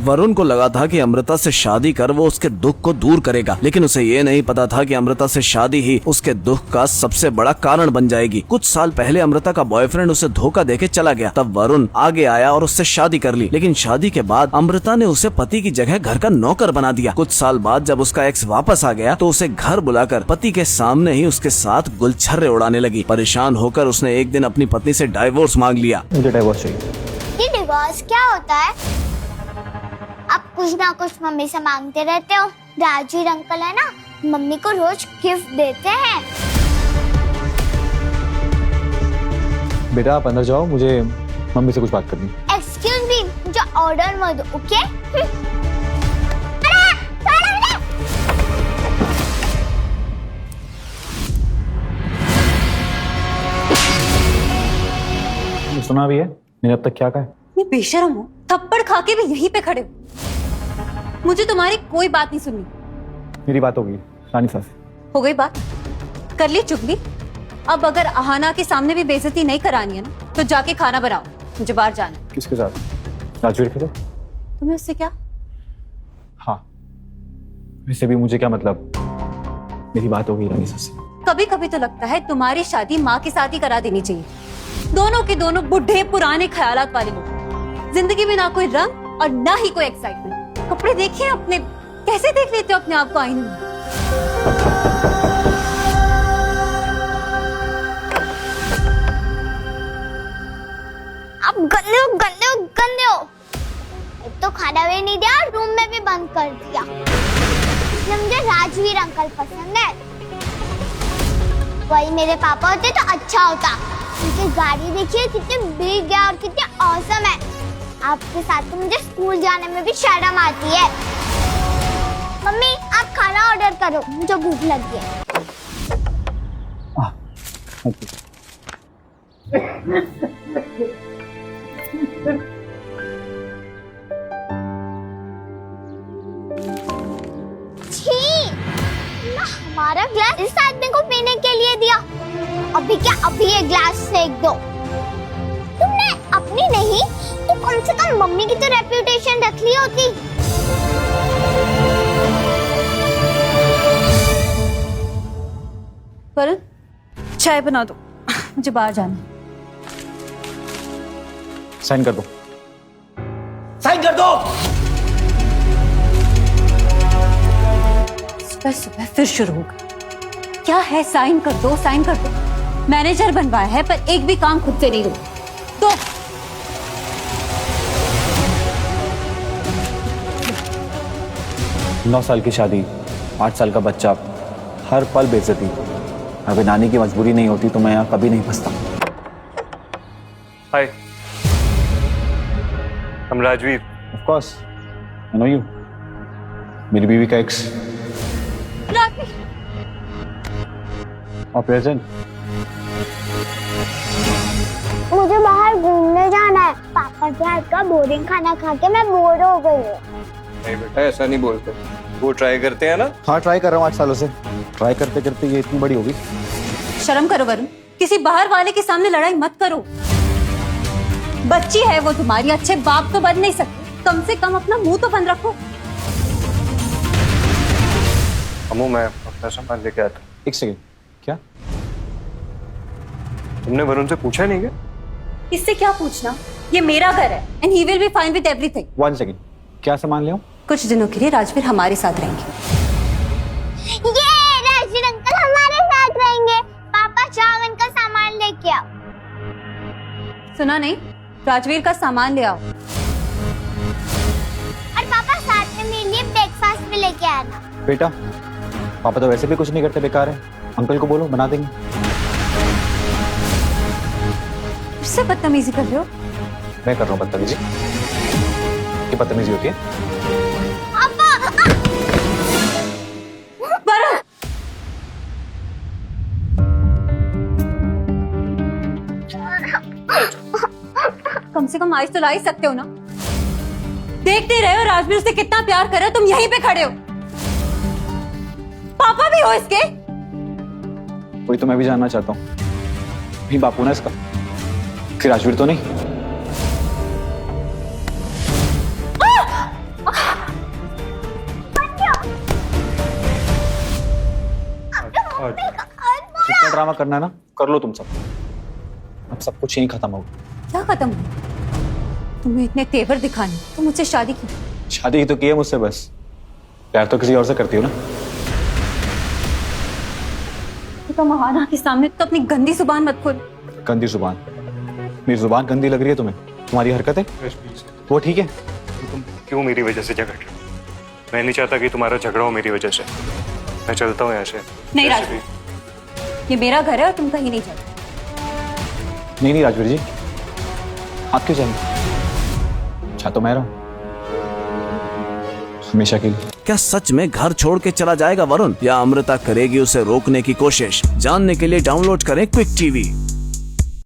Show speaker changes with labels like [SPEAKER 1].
[SPEAKER 1] वरुण को लगा था कि अमृता से शादी कर वो उसके दुख को दूर करेगा, लेकिन उसे ये नहीं पता था कि अमृता से शादी ही उसके दुख का सबसे बड़ा कारण बन जाएगी। कुछ साल पहले अमृता का बॉयफ्रेंड उसे धोखा देके चला गया, तब वरुण आगे आया और उससे शादी कर ली। लेकिन शादी के बाद अमृता ने उसे पति की जगह घर का नौकर बना दिया। कुछ साल बाद जब उसका एक्स वापस आ गया तो उसे घर बुलाकर पति के सामने ही उसके साथ गुलछर्रे उड़ाने लगी। परेशान होकर उसने एक दिन अपनी पत्नी से डाइवोर्स मांग लिया।
[SPEAKER 2] मुझे डाइवोर्स चाहिए।
[SPEAKER 3] ये डिवोर्स क्या होता है? आप कुछ ना कुछ मम्मी से मांगते रहते हो। राजवीर अंकल है ना, मम्मी को रोज गिफ्ट देते हैं।
[SPEAKER 2] बेटा आप अंदर जाओ, मुझे मम्मी से कुछ बात करनी।
[SPEAKER 3] एक्सक्यूज मी, मुझे ऑर्डर मत दो, ओके?
[SPEAKER 2] सुना भी है मैंने अब तक क्या कहा है?
[SPEAKER 4] ये बेशरम हो, थप्पड़ खा के भी यहीं पे खड़े हो। मुझे तुम्हारी कोई बात नहीं सुननी।
[SPEAKER 2] मेरी बात होगी रानी साहब से।
[SPEAKER 4] हो गई बात, कर ली चुगली। अब अगर अहाना के सामने भी बेइज्जती नहीं करानी है ना, तो जाके खाना बनाओ, मुझे बाहर जाना है।
[SPEAKER 2] किसके साथ? राजवीर के साथ?
[SPEAKER 4] तुम्हें उससे क्या?
[SPEAKER 2] हाँ, इससे भी मुझे क्या मतलब? मेरी बात होगी रानी साहब से।
[SPEAKER 4] कभी कभी तो लगता है तुम्हारी शादी माँ के साथ ही करा देनी चाहिए। दोनों के दोनों बुढ़े पुराने ख्यालात वाले लोग। जिंदगी में ना कोई रंग और ना ही कोई एक्साइटमेंट। कपड़े देखिए अपने, कैसे देख लेते हो अपने आप को आईने में?
[SPEAKER 3] आप गंदे हो, गंदे हो, गंदे हो। एक तो खाना भी नहीं दिया, रूम में भी बंद कर दिया। इसलिए मुझे राजवीर अंकल पसंद है। वही मेरे पापा होते तो अच्छा होता। उनकी गाड़ी देखिए कितनी बिग है और कितनी ऑसम है। आपके साथ तो मुझे स्कूल जाने में भी शर्म आती है। मम्मी आप खाना ऑर्डर करो, मुझे भूख लगी है। छी, ना हमारा ग्लास इस आदमी को पीने के लिए दिया। अभी क्या अभी ये ग्लास फेंक दो। तुमने अपनी नहीं तो कम से कम मम्मी की तो रेप्यूटेशन रख ली होती।
[SPEAKER 4] वरुण, चाय बना दो, मुझे बाहर जाना है।
[SPEAKER 2] साइन कर दो।
[SPEAKER 1] साइन कर दो।
[SPEAKER 4] सुबह सुबह फिर शुरू हो गया। क्या है साइन कर दो, साइन कर दो। मैनेजर बनवाया है पर एक भी काम खुद से नहीं हुआ। तो
[SPEAKER 2] 9 साल की शादी, 8 साल का बच्चा, हर पल बेइज्जती। अगर नानी की मजबूरी नहीं होती तो मैं यहाँ कभी नहीं फंसता।
[SPEAKER 5] हाय, I'm Rajveer.
[SPEAKER 2] Of course, I know you. मेरी बीवी का एक्स। और प्रेजेंट।
[SPEAKER 3] मुझे बाहर घूमने जाना है। पापा के हाथ का बोरिंग खाना खा के मैं बोर हो गई हूँ।
[SPEAKER 5] नहीं बेटा, ऐसा नहीं बोलते। वो ट्राई करते हैं ना।
[SPEAKER 2] हाँ ट्राई कर रहा हूँ 8 सालों से। ट्राई करते करते ये इतनी बड़ी होगी।
[SPEAKER 4] शर्म करो वरुण, किसी बाहर वाले के सामने लड़ाई मत करो। बच्ची है वो तुम्हारी, अच्छे बाप तो बन नहीं सकते। कम से कम अपना मुंह तो बंद रखो।
[SPEAKER 5] अम्मू मैं अपना सामान लेके आता हूँ।
[SPEAKER 2] एक सेकेंड, क्या?
[SPEAKER 5] तुमने वरुण से पूछा नहीं क्या?
[SPEAKER 4] इससे क्या पूछना, ये मेरा घर है and he will be fine with everything.
[SPEAKER 2] 1 second, क्या सामान ले आऊं?
[SPEAKER 4] कुछ दिनों के लिए राजवीर हमारे साथ रहेंगे।
[SPEAKER 3] ये राजवीर अंकल हमारे साथ रहेंगे। पापा चावल का सामान लेके आओ।
[SPEAKER 4] सुना नहीं, राजवीर का सामान ले आओ।
[SPEAKER 3] और पापा साथ में मेरे लिए ब्रेकफास्ट भी लेके आना।
[SPEAKER 2] बेटा पापा तो वैसे भी कुछ नहीं करते, बेकार है। अंकल को बोलो बना देंगे।
[SPEAKER 4] इससे बदतमीजी कर रहे हो?
[SPEAKER 2] मैं कर रहा हूँ बदतमीजी? ये बदतमीजी होती है?
[SPEAKER 4] वरुण! कम से कम आज तो ला ही सकते हो ना। देखते रहे हो राजवीर से कितना प्यार कर रहे हो, तुम यहीं पे खड़े हो। पापा भी हो इसके?
[SPEAKER 2] वही तो मैं भी जानना चाहता हूँ। भी बापू ना इसका, कि राजवीर तो नहीं? ड्रामा करना है ना, कर लो तुम सब। अब सब कुछ यहीं खत्म होगा।
[SPEAKER 4] क्या खत्म हुआ? तुम्हें इतने तेवर दिखाने तो मुझसे शादी की।
[SPEAKER 2] शादी तो की है मुझसे, बस प्यार तो किसी और से करती हो ना।
[SPEAKER 4] तो महाना के सामने तो अपनी गंदी जुबान मत खोल।
[SPEAKER 2] गंदी जुबान? मेरी जुबान गंदी लग रही है तुम्हें? तुम्हारी हरकत है वो ठीक है?
[SPEAKER 5] तुम क्यों मेरी वजह से झगड़ रहे हो? मैं नहीं चाहता कि तुम्हारा झगड़ा हो मेरी वजह से। मैं चलता हूँ यहाँ से।
[SPEAKER 4] नहीं
[SPEAKER 5] ऐसे
[SPEAKER 4] राजवीर, ये मेरा घर है और तुम कहीं नहीं जाओ।
[SPEAKER 2] नहीं राजवीर जी, आप क्यों जाएंगे? अच्छा तो मैं रहूं हमेशा के लिए।
[SPEAKER 1] क्या सच में घर छोड़ के चला जाएगा वरुण, या अमृता करेगी उसे रोकने की कोशिश? जानने के लिए डाउनलोड करें क्विक टीवी।